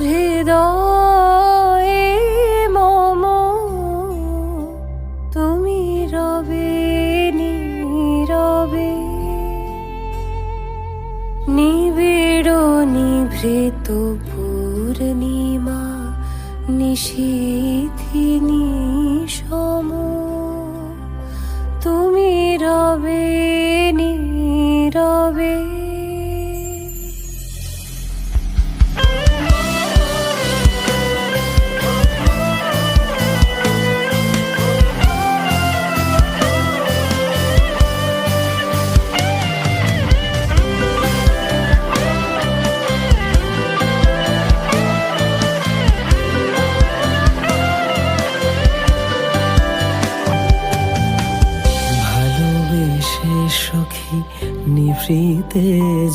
হৃদয়ে মম তুমি রবে নীরবে, নিবিড় নিভৃত পূর্ণিমা নিশীথি নিশম তুমি রবে নীরবে। সখী নিভৃতে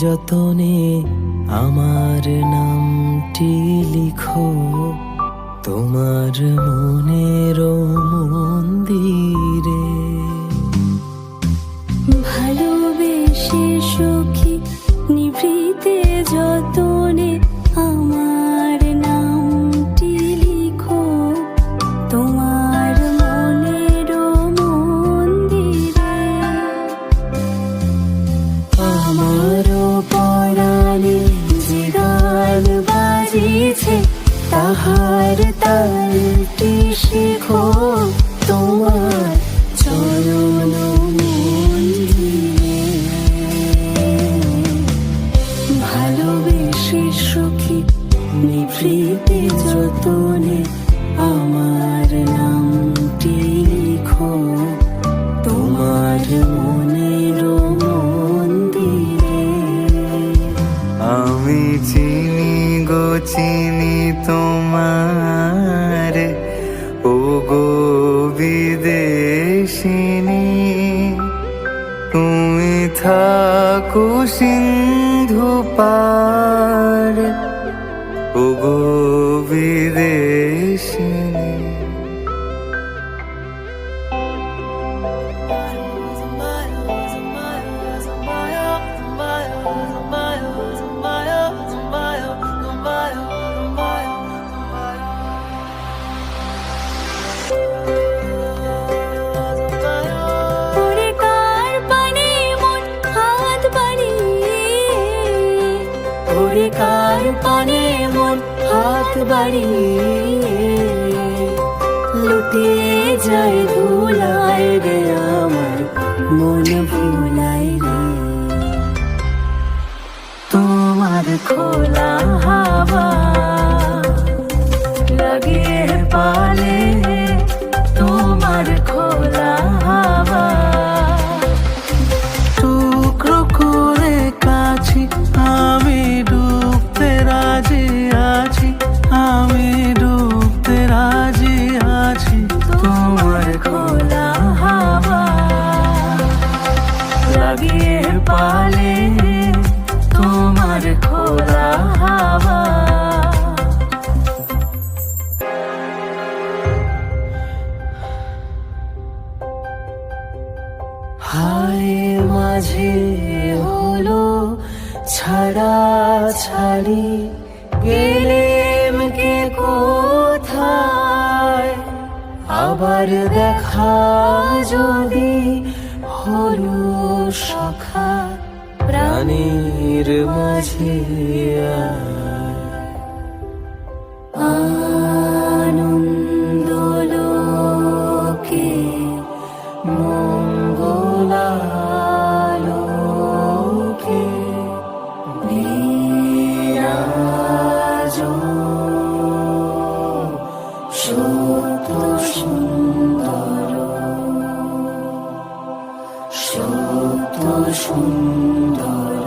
যতনে আমার নামটি লিখো তোমার মনের মন্দিরে। ভালোবেসে সখী নিভৃতে যতনে আমার নামটি লিখো তোমার মনের মন্দিরে। আমারও পরাণে যে গান বাজিছে তাহার তালটি শেখো তোমার চরণ মন্দিরে। ভালোবেসে সখী নিভৃতে যতনে আমার নামটি লিখো তোমার মনের মন্দিরে। আমি চিনি গো চিনি তোমার ও গো বিদেশিনী, তুমি থাকো সিন্ধু পার ও গো বিদেশিনী। কার পানে মন হাত বাড়িয়ে লুটে যায় ধুলায় রে আমার মন ভুলায় রে। তোমার খোলা হাওয়া লাগে পালে তোমার খোলা হাওয়া। টুকরো করে কাছি আমি ডুবতে রাজি আছি, আমি ডুবতে রাজি আছি তোমার খোলা হাওয়া লাগিয়ে পালে তোমার খোলা হাওয়া। হায় মাঝে হলো ছাড়া ছাড়ি গেলেম কে কোথায়, আবার দেখা যদি হলো সখা প্রাণীর মাঝে। আনন্দ লোকে মঙ্গলালোকে বিরাজ সত্য সুন্দর, সত্য সুন্দর,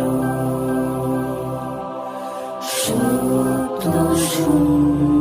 সত্য সুন্দর।